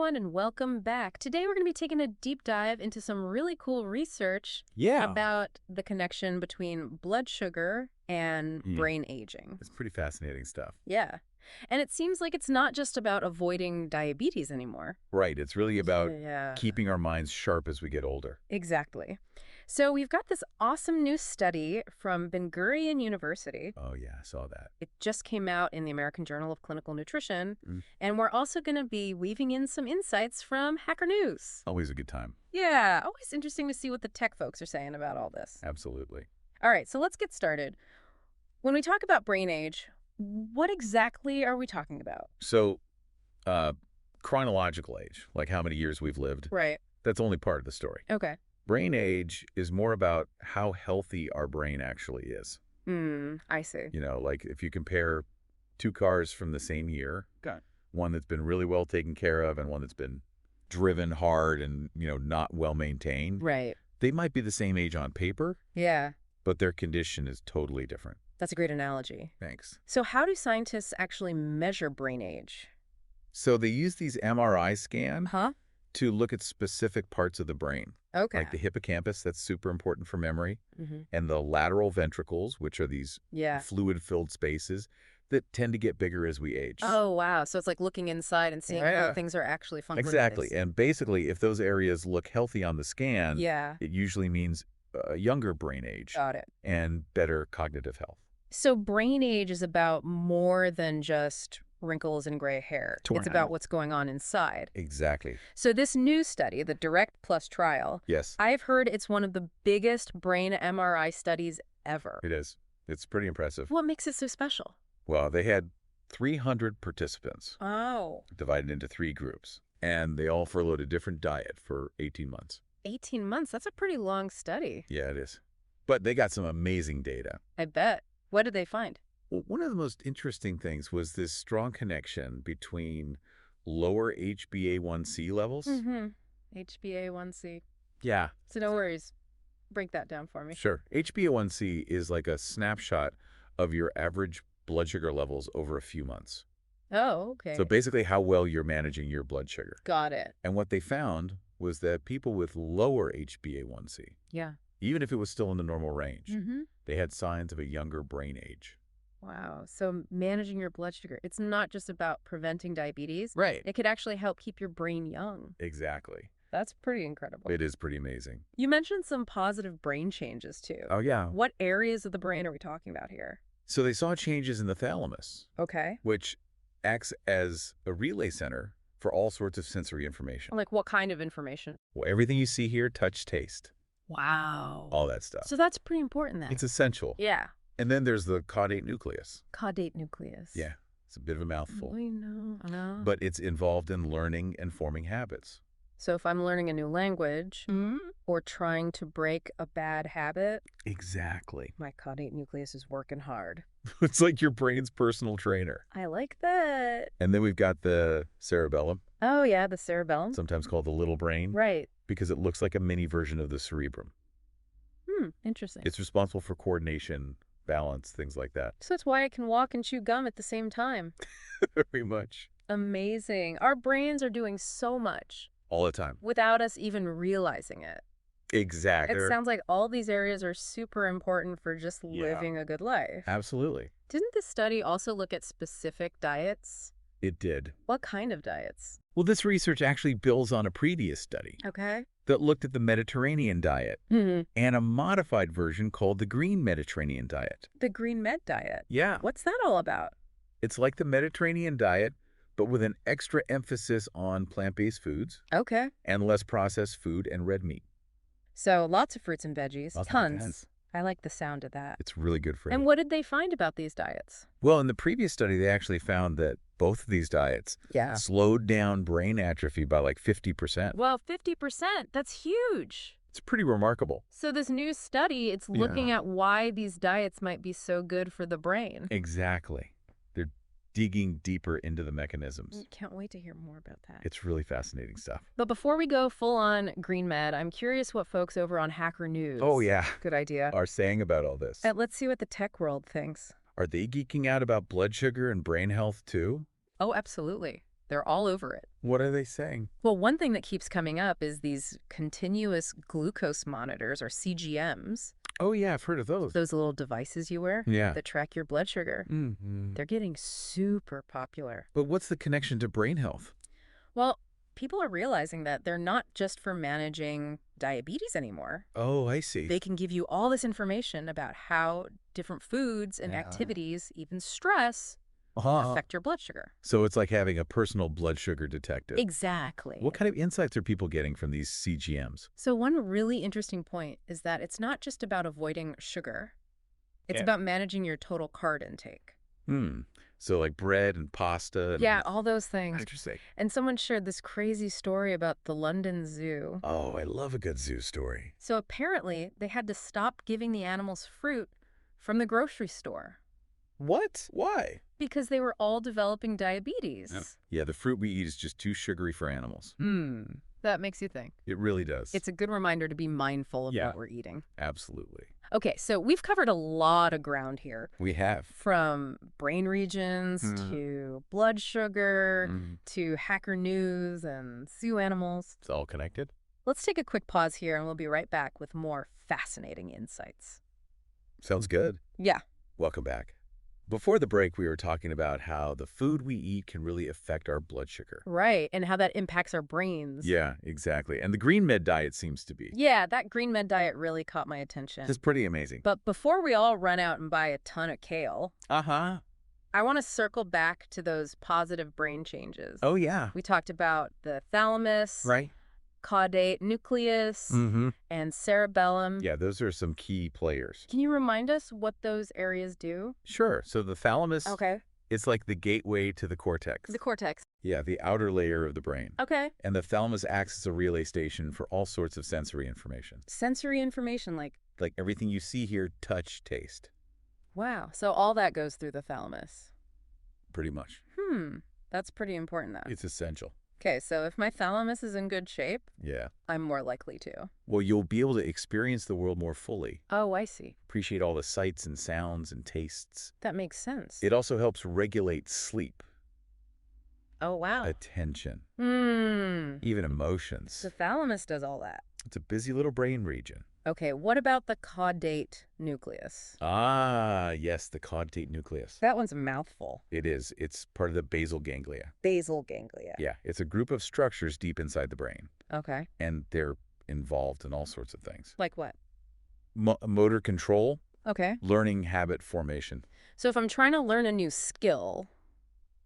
everyone, and welcome back. Today, we're going to be taking a deep dive into some really cool research Yeah. about the connection between blood sugar and brain aging. It's pretty fascinating stuff. Yeah. And it seems like it's not just about avoiding diabetes anymore. Right. It's really about Yeah. keeping our minds sharp as we get older. Exactly. So we've got this awesome new study from Ben Gurion University. Oh, yeah. I saw that. It just came out in the American Journal of Clinical Nutrition. Mm. And we're also going to be weaving in some insights from Hacker News. Always a good time. Yeah, always interesting to see what the tech folks are saying about all this. Absolutely. All right, so let's get started. When we talk about brain age, what exactly are we talking about? So, chronological age, like how many years we've lived, Right. that's only part of the story. Okay. Brain age is more about how healthy our brain actually is. I see. You know, like if you compare two cars from the same year, Got it. one that's been really well taken care of and one that's been driven hard and, not well maintained, Right. they might be the same age on paper, Yeah, but their condition is totally different. that's a great analogy. Thanks. So how do scientists actually measure brain age? So they use these MRI scan Huh? to look at specific parts of the brain, Okay. like the hippocampus, that's super important for memory, Mm-hmm. and the lateral ventricles, which are these Yeah. fluid-filled spaces that tend to get bigger as we age. Oh, wow. So it's like looking inside and seeing how Yeah. things are actually functioning. Exactly. And basically, if those areas look healthy on the scan, Yeah. it usually means a younger brain age Got it. and better cognitive health. So brain age is about more than just wrinkles and gray hair. Torn It's about out. what's going on inside. Exactly. So this new study, the Direct Plus trial, Yes, I've heard it's one of the biggest brain MRI studies ever. it is. It's pretty impressive. What makes it so special? Well, they had 300 participants Oh, divided into 3 groups, and they all followed a different diet for 18 months. 18 months. That's a pretty long study. Yeah, it is. But they got some amazing data. I bet. What did they find? Well, one of the most interesting things was this strong connection between lower HbA1c levels. Mm-hmm. HbA1c. Yeah, So no worries. Break that down for me. sure. HbA1c is like a snapshot of your average blood sugar levels over a few months. Oh, okay. So basically how well you're managing your blood sugar. Got it. And what they found was that people with lower HbA1c, Yeah. even if it was still in the normal range, Mm-hmm. they had signs of a younger brain age. Wow. So managing your blood sugar, it's not just about preventing diabetes. Right. It could actually help keep your brain young. Exactly. That's pretty incredible. It is pretty amazing. You mentioned some positive brain changes too. Oh, yeah. What areas of the brain are we talking about here? So they saw changes in the thalamus, Okay. which acts as a relay center for all sorts of sensory information. Like what kind of information? Well, everything you see here, touch, taste, Wow. all that stuff. So that's pretty important then. It's essential. Yeah. And then there's the caudate nucleus. Caudate nucleus. Yeah, it's a bit of a mouthful. We know. I know. But it's involved in learning and forming habits. So if I'm learning a new language or trying to break a bad habit, Exactly. my caudate nucleus is working hard. It's like your brain's personal trainer. I like that. And then we've got the cerebellum, Oh, yeah, the cerebellum. sometimes called the little brain, Right. because it looks like a mini version of the cerebrum. Interesting. It's responsible for coordination, balance, things like that. So that's why I can walk and chew gum at the same time. Very much. Amazing. Our brains are doing so much All the time. without us even realizing it. Exactly. It sounds like all these areas are super important for just Yeah. living a good life. Absolutely. Didn't this study also look at specific diets? It did. What kind of diets? Well, this research actually builds on a previous study Okay. that looked at the Mediterranean diet and a modified version called the Green Mediterranean diet. The Green Med diet. Yeah. What's that all about? It's like the Mediterranean diet, but with an extra emphasis on plant-based foods Okay. and less processed food and red meat. So lots of fruits and veggies. Lots of Tons. vegans. I like the sound of that. It's really good for you. And what did they find about these diets? Well, in the previous study, they actually found that both of these diets Yeah. slowed down brain atrophy by like 50%. Well, 50%. That's huge. It's pretty remarkable. So this new study, it's looking at why these diets might be so good for the brain. Exactly. They're digging deeper into the mechanisms. Can't wait to hear more about that. It's really fascinating stuff. But before we go full on Green Med, I'm curious what folks over on Hacker News. Oh, yeah. Good idea. Are saying about all this. Let's see what the tech world thinks. Are they geeking out about blood sugar and brain health too? Oh, absolutely. They're all over it. What are they saying? Well, one thing that keeps coming up is these continuous glucose monitors, or CGMs, Oh, yeah, I've heard of those. those little devices you wear Yeah. that track your blood sugar. Mm-hmm. They're getting super popular. But what's the connection to brain health? Well, people are realizing that they're not just for managing diabetes anymore. Oh, I see. They can give you all this information about how different foods and Yeah. activities, even stress, Uh-huh. affect your blood sugar. So it's like having a personal blood sugar detective. Exactly. What kind of insights are people getting from these CGMs? So one really interesting point is that it's not just about avoiding sugar. It's Yeah. about managing your total carb intake. So like bread and pasta and... Yeah, all those things. Interesting. And someone shared this crazy story about the London Zoo. Oh, I love a good zoo story. So apparently, they had to stop giving the animals fruit from the grocery store What? Why? because they were all developing diabetes. Yeah, the fruit we eat is just too sugary for animals. That makes you think. It really does. It's a good reminder to be mindful of Yeah. what we're eating. Absolutely. Okay, so we've covered a lot of ground here, We have. from brain regions to blood sugar Mhm. to hacker news and zoo animals. It's all connected. Let's take a quick pause here and we'll be right back with more fascinating insights. Sounds good. Yeah. Welcome back. Before the break, we were talking about how the food we eat can really affect our blood sugar. Right, and how that impacts our brains. Yeah, exactly. And the Green Med diet seems to be. Yeah, that Green Med diet really caught my attention. It's pretty amazing. But before we all run out and buy a ton of kale, Uh-huh. I want to circle back to those positive brain changes. Oh, yeah. We talked about the thalamus, Right? caudate nucleus, Mm-hmm. and cerebellum. Yeah, those are some key players. Can you remind us what those areas do? Sure. So the thalamus, Okay. it's like the gateway to the cortex. The cortex. Yeah, the outer layer of the brain. Okay. And the thalamus acts as a relay station for all sorts of sensory information. Sensory information, like, Like everything you see, hear, touch, taste. wow. So all that goes through the thalamus. Pretty much. That's pretty important, though. It's essential. Okay, so if my thalamus is in good shape, Yeah. I'm more likely to. Well, you'll be able to experience the world more fully. Oh, I see. Appreciate all the sights and sounds and tastes. That makes sense. It also helps regulate sleep, Oh, wow. attention, Hmm. even emotions. The thalamus does all that. It's a busy little brain region. Okay, what about the caudate nucleus? Ah, yes, the caudate nucleus. That one's a mouthful. It is. It's part of the basal ganglia. Basal ganglia. Yeah, it's a group of structures deep inside the brain, Okay. and they're involved in all sorts of things. Like what? Motor control, Okay. learning habit formation. So if I'm trying to learn a new skill,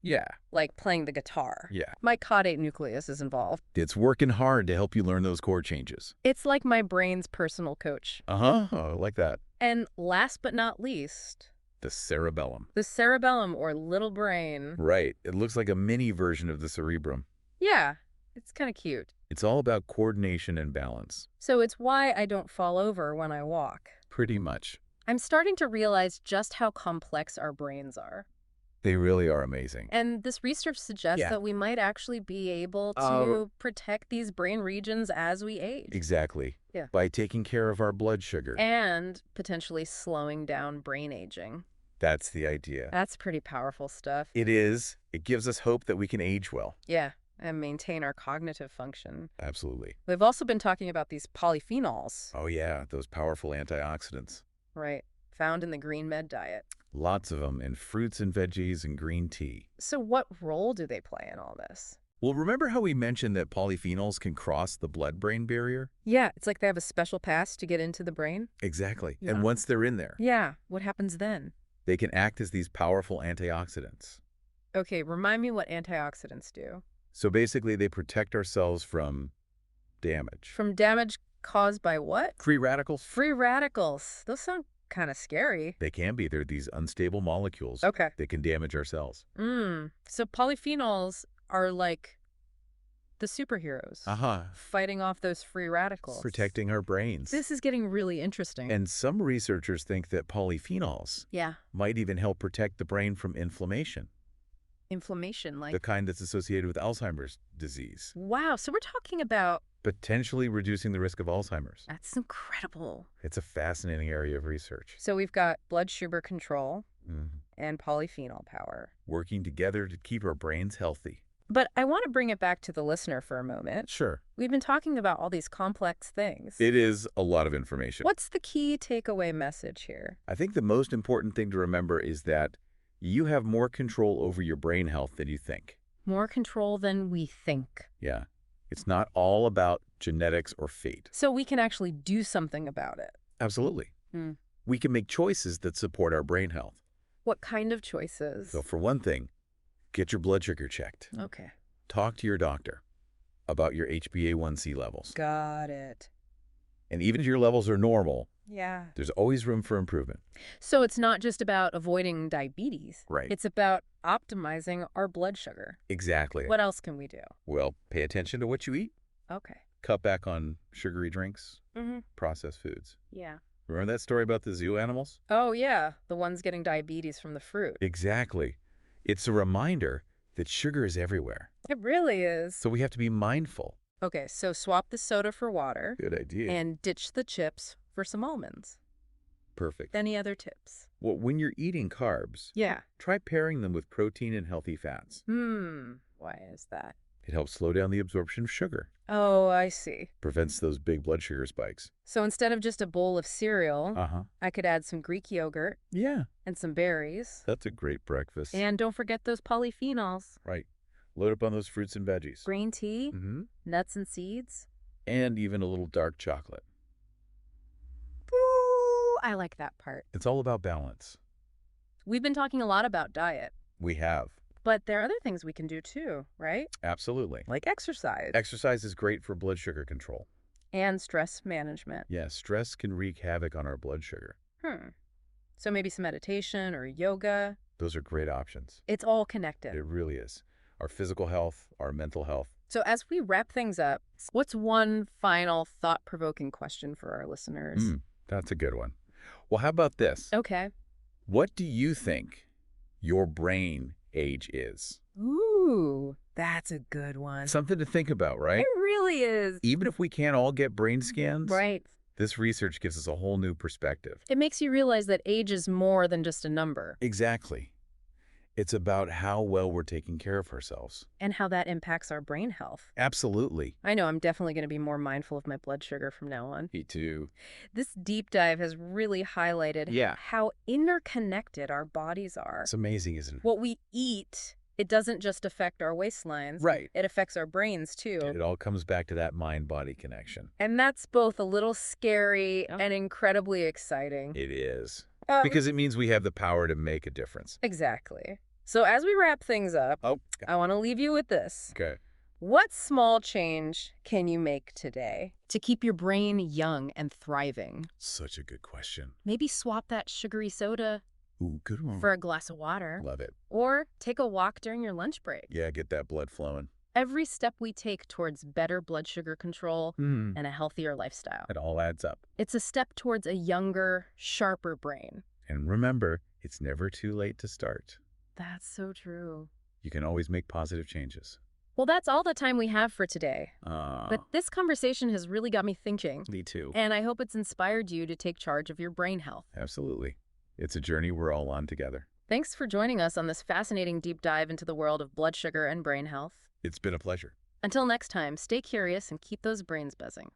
Yeah, like playing the guitar, yeah. my caudate nucleus is involved. It's working hard to help you learn those chord changes. It's like my brain's personal coach. Uh-huh, I like that. And last but not least, The cerebellum. the cerebellum, or little brain. Right, it looks like a mini version of the cerebrum. Yeah, it's kind of cute. It's all about coordination and balance. So it's why I don't fall over when I walk. Pretty much. I'm starting to realize just how complex our brains are. They really are amazing. And this research suggests Yeah. that we might actually be able to protect these brain regions as we age. Exactly. Yeah. By taking care of our blood sugar. And potentially slowing down brain aging. That's the idea. That's pretty powerful stuff. It is. It gives us hope that we can age well. Yeah, and maintain our cognitive function. Absolutely. We've also been talking about these polyphenols, Oh, yeah, those powerful antioxidants. right, found in the Green Med diet. Lots of them in fruits and veggies and green tea. So what role do they play in all this? Well, remember how we mentioned that polyphenols can cross the blood-brain barrier? Yeah, it's like they have a special pass to get into the brain. Exactly. Yeah. And once they're in there, Yeah, what happens then? they can act as these powerful antioxidants. Okay, remind me what antioxidants do. So basically, they protect ourselves from damage. From damage caused by what? Free radicals? Free radicals. Those sound kind of scary. They can be. They're these unstable molecules Okay. that can damage our cells. So polyphenols are like the superheroes. Uh-huh. Fighting off those free radicals. Protecting our brains. This is getting really interesting. And some researchers think that polyphenols yeah. might even help protect the brain from inflammation, Inflammation, like... the kind that's associated with Alzheimer's disease, Wow, so we're talking about... potentially reducing the risk of Alzheimer's. That's incredible. It's a fascinating area of research. So we've got blood sugar control Mhm. and polyphenol power. Working together to keep our brains healthy. But I want to bring it back to the listener for a moment. Sure. We've been talking about all these complex things. It is a lot of information. What's the key takeaway message here? I think the most important thing to remember is that you have more control over your brain health than you think. More control than we think. Yeah. It's not all about genetics or fate. So we can actually do something about it. Absolutely. Hmm. We can make choices that support our brain health. What kind of choices? So for one thing, get your blood sugar checked. Okay. Talk to your doctor about your HbA1c levels. Got it. And even if your levels are normal, Yeah. there's always room for improvement. So it's not just about avoiding diabetes. Right. It's about optimizing our blood sugar. Exactly. What else can we do? Well, pay attention to what you eat. Okay. Cut back on sugary drinks, Mm-hmm. processed foods. Yeah. Remember that story about the zoo animals? Oh, yeah. The ones getting diabetes from the fruit. Exactly. It's a reminder that sugar is everywhere. It really is. So we have to be mindful. Okay, so swap the soda for water Good idea. and ditch the chips for some almonds. Perfect. Any other tips? Well, when you're eating carbs, Yeah. try pairing them with protein and healthy fats. Why is that? It helps slow down the absorption of sugar, Oh, I see. prevents those big blood sugar spikes. So instead of just a bowl of cereal, Uh-huh. I could add some Greek yogurt Yeah, and some berries. that's a great breakfast. And don't forget those polyphenols. Right. Load up on those fruits and veggies. Green tea, Mm-hmm. nuts and seeds. And even a little dark chocolate. Ooh, I like that part. It's all about balance. We've been talking a lot about diet, We have. but there are other things we can do too, right? Absolutely. Like exercise Exercise is great for blood sugar control. and stress management. Yes, stress can wreak havoc on our blood sugar. So maybe some meditation or yoga. Those are great options. It's all connected. It really is. Our physical health, our mental health. So as we wrap things up, what's one final thought-provoking question for our listeners? That's a good one. Well, how about this? Okay. What do you think your brain age is? Ooh, that's a good one. Something to think about, right? It really is. Even if we can't all get brain scans, Right. this research gives us a whole new perspective. It makes you realize that age is more than just a number Exactly. It's about how well we're taking care of ourselves. and how that impacts our brain health. Absolutely. I know I'm definitely going to be more mindful of my blood sugar from now on. Me too. This deep dive has really highlighted Yeah. how interconnected our bodies are. It's amazing, isn't it? What we eat, it doesn't just affect our waistlines. Right. It affects our brains too. It all comes back to that mind-body connection. And that's both a little scary Yeah. and incredibly exciting. It is. Um, Because it means we have the power to make a difference. Exactly. So as we wrap things up, Oh, I want to leave you with this. okay. What small change can you make today to keep your brain young and thriving? Such a good question. Maybe swap that sugary soda Ooh, good one. for a glass of water. Love it. Or take a walk during your lunch break. Yeah, get that blood flowing. Every step we take towards better blood sugar control and a healthier lifestyle. It all adds up. It's a step towards a younger, sharper brain. And remember, it's never too late to start. That's so true. You can always make positive changes. Well, that's all the time we have for today. But But this conversation has really got me thinking. me too. And I hope it's inspired you to take charge of your brain health. Absolutely. It's a journey we're all on together. Thanks for joining us on this fascinating deep dive into the world of blood sugar and brain health. It's been a pleasure. Until next time, stay curious and keep those brains buzzing.